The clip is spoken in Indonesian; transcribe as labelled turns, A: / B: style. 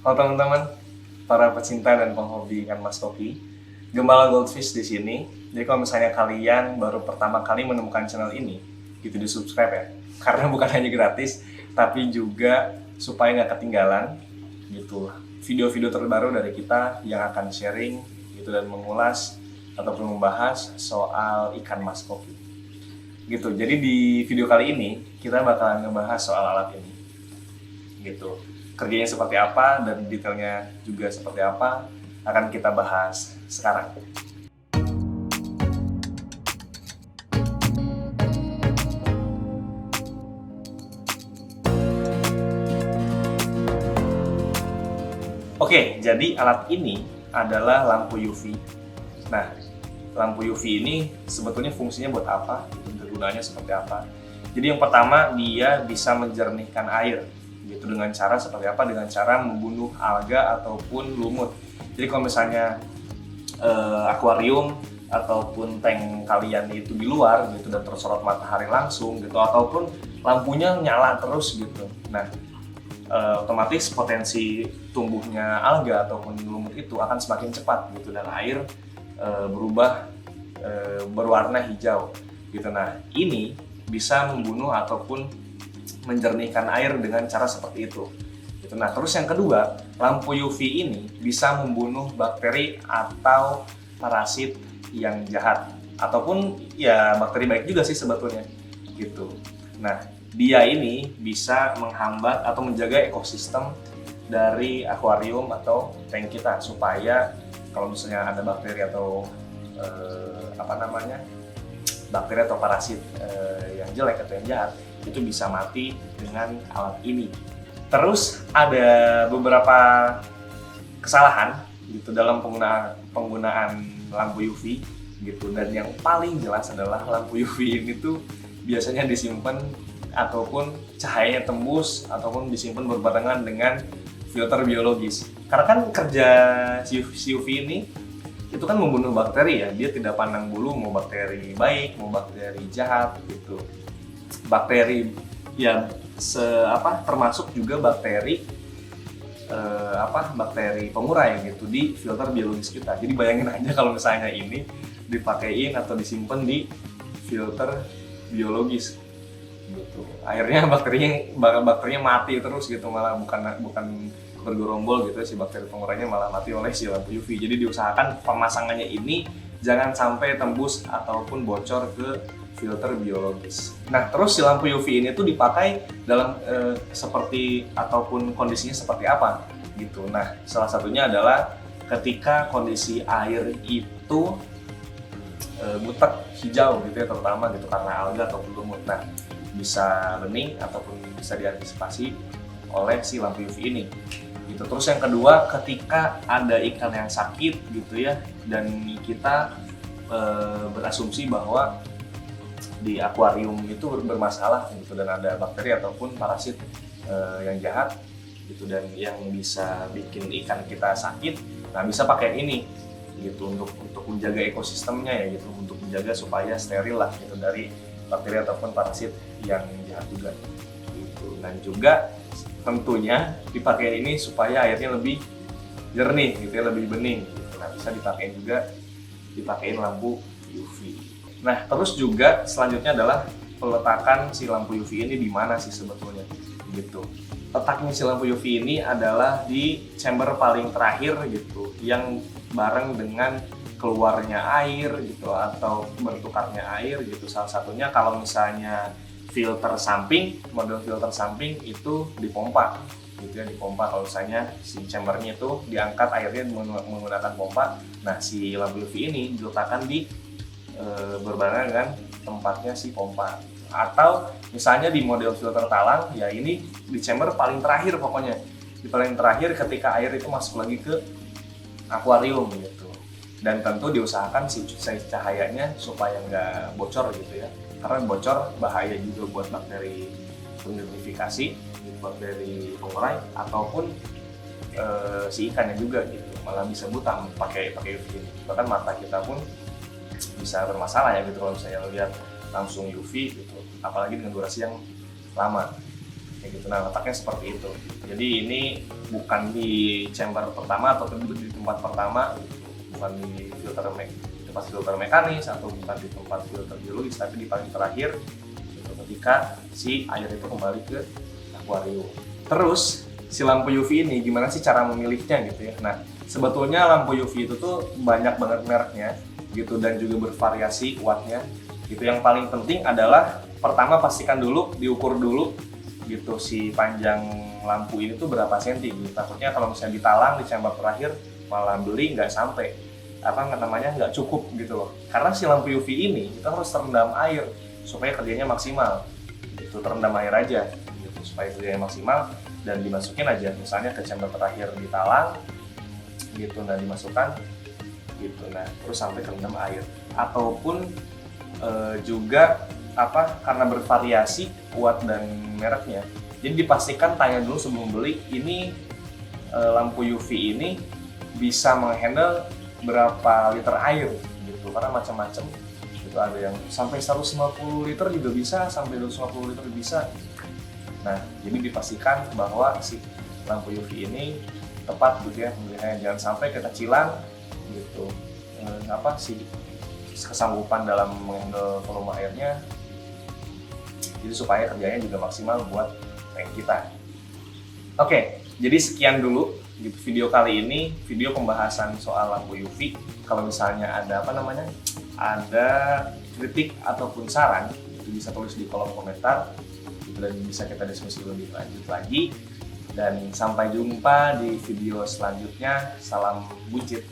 A: Halo teman-teman, para pecinta dan penghobi ikan mas kopi, Gembala Goldfish di sini. Jadi kalau misalnya kalian baru pertama kali menemukan channel ini, gitu di subscribe ya. Karena bukan hanya gratis, tapi juga supaya nggak ketinggalan gitu video-video terbaru dari kita yang akan sharing gitu dan mengulas ataupun membahas soal ikan mas kopi. Gitu. Jadi di video kali ini kita bakalan ngebahas soal alat ini. Gitu. Kerjanya seperti apa dan detailnya juga seperti apa akan kita bahas sekarang. Oke, jadi alat ini adalah lampu UV. Nah, lampu UV ini sebetulnya fungsinya buat apa? Kegunaannya seperti apa? Jadi yang pertama, dia bisa menjernihkan air gitu dengan cara seperti apa? Dengan cara membunuh alga ataupun lumut. Jadi kalau misalnya akuarium ataupun tank kalian itu di luar gitu dan tersorot matahari langsung gitu ataupun lampunya nyala terus gitu. Nah, otomatis potensi tumbuhnya alga ataupun lumut itu akan semakin cepat gitu dan air berubah berwarna hijau gitu. Nah, ini bisa membunuh ataupun menjernihkan air dengan cara seperti itu. Gitu. Nah, terus yang kedua, lampu UV ini bisa membunuh bakteri atau parasit yang jahat ataupun ya bakteri baik juga sih sebetulnya. Gitu. Nah, dia ini bisa menghambat atau menjaga ekosistem dari akuarium atau tank kita supaya kalau misalnya ada bakteri atau bakteri atau parasit yang jelek atau yang jahat itu bisa mati dengan alat ini. Terus ada beberapa kesalahan gitu dalam penggunaan lampu UV gitu, dan yang paling jelas adalah lampu UV ini tuh biasanya disimpan ataupun cahayanya tembus ataupun disimpan berbarengan dengan filter biologis. Karena kan kerja si UV ini itu kan membunuh bakteri ya, dia tidak pandang bulu mau bakteri baik, mau bakteri jahat gitu. Bakteri ya termasuk juga bakteri bakteri pengurai gitu di filter biologis kita. Jadi bayangin aja kalau misalnya ini dipakein atau disimpan di filter biologis gitu. Akhirnya bakterinya mati terus gitu, malah bukan bergerombol gitu si bakteri pengurainya malah mati oleh si lampu UV. Jadi diusahakan pemasangannya ini jangan sampai tembus ataupun bocor ke filter biologis. Nah, terus si lampu UV ini tuh dipakai dalam seperti ataupun kondisinya seperti apa gitu. Nah, salah satunya adalah ketika kondisi air itu butek hijau gitu ya, terutama gitu karena alga ataupun lumut. Nah, bisa bening ataupun bisa diantisipasi oleh si lampu UV ini. Gitu. Terus yang kedua, ketika ada ikan yang sakit gitu ya, dan kita berasumsi bahwa di akuarium itu bermasalah gitu dan ada bakteri ataupun parasit yang jahat gitu dan yang bisa bikin ikan kita sakit, nah bisa pakai ini gitu untuk menjaga ekosistemnya ya gitu, untuk menjaga supaya steril lah gitu dari bakteri ataupun parasit yang jahat juga gitu. Dan juga tentunya dipakai ini supaya airnya lebih jernih gitu ya, lebih bening gitu. Nah, bisa dipakein lampu UV. Nah, terus juga selanjutnya adalah peletakan si lampu UV ini di mana sih sebetulnya gitu. Letaknya si lampu UV ini adalah di chamber paling terakhir gitu, yang bareng dengan keluarnya air gitu atau bertukarnya air gitu. Salah satunya kalau misalnya filter samping, model filter samping itu dipompa gitu ya, dipompa kalau misalnya si chambernya itu diangkat airnya menggunakan pompa. Nah, si lampu UV ini diletakkan di berbarengan dengan tempatnya si pompa. Atau misalnya di model filter talang ya ini di chamber paling terakhir, pokoknya di paling terakhir ketika air itu masuk lagi ke akuarium gitu. Dan tentu diusahakan si cahayanya supaya nggak bocor gitu ya, karena bocor bahaya juga buat bakteri penitrifikasi, bakteri pengurai ataupun si ikannya juga gitu, malah bisa buta pakai UV ini. Bahkan mata kita pun bisa bermasalah ya gitu kalau misalnya lihat langsung UV gitu, apalagi dengan durasi yang lama kayak gitu. Nah, letaknya seperti itu. Jadi ini bukan di chamber pertama atau di tempat pertama, bukan di tempat filter mekanis atau bukan di tempat filter biologis, tapi di paling terakhir gitu, ketika si air itu kembali ke akuarium. Terus si lampu UV ini gimana sih cara memilihnya gitu ya? Nah, sebetulnya lampu UV itu tuh banyak banget mereknya gitu dan juga bervariasi wattnya gitu. Yang paling penting adalah pertama pastikan dulu, diukur dulu gitu si panjang lampu ini tuh berapa senti gitu. Takutnya kalau misalnya ditalang di chamber terakhir malah beli nggak sampai nggak cukup gitu loh. Karena si lampu UV ini kita harus terendam air supaya kerjanya maksimal gitu. Terendam air aja gitu supaya kerjanya maksimal dan dimasukin aja misalnya ke chamber terakhir ditalang gitu, nah dimasukkan gitu, nah terus sampai kerendam air. Ataupun juga karena bervariasi watt dan mereknya, jadi dipastikan tanya dulu sebelum beli ini lampu UV ini bisa menghandle berapa liter air gitu, karena macam-macam gitu, ada yang sampai 150 liter juga bisa, sampai 250 liter bisa. Nah, jadi dipastikan bahwa si lampu UV ini tepat gitu ya pemilihannya, jangan sampai kekecilan gitu si kesanggupan dalam menghandle volume airnya, jadi supaya kerjanya juga maksimal buat tank kita. Oke, jadi sekian dulu gitu video kali ini, video pembahasan soal lampu UV. Kalau misalnya ada ada kritik ataupun saran, itu bisa tulis di kolom komentar gitu, dan bisa kita diskusi lebih lanjut lagi. Dan sampai jumpa di video selanjutnya. Salam buncit.